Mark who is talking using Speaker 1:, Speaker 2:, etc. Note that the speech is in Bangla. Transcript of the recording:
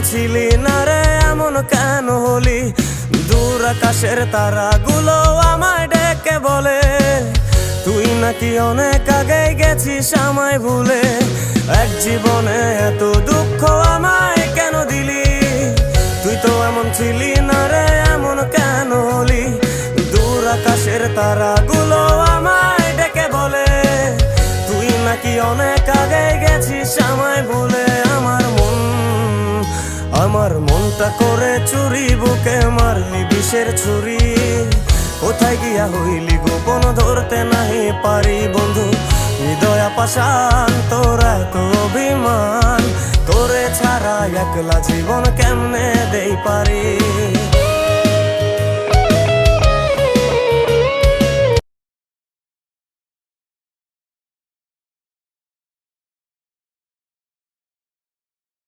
Speaker 1: ছিলি না রে এমন কেন হলি? দূর আকাশের তারাগুলো আমায় ডেকে বলে তুই নাকি অনেক আগে গেছিস আমায় ভুলে। এক জীবনে এত দুঃখ আমায় কেন দিলি? তুই তো এমন ছিলি না রে এমন কেন হলি? দূর আকাশের তারাগুলো আমায় ডেকে বলে তুই নাকি অনেক আগে গেছিস আমায় ভুলে। আমার মনটা করে চুরি, বুকে মারলি বিষের ছুরি। কোথায় গিয়া হইলি গোপন ধরতে নাহি পারি বন্ধু। হৃদয় পাষাণ তোর এত অভিমান, তোরে ছাড়া একলা জীবন কেমনে দেই পারি।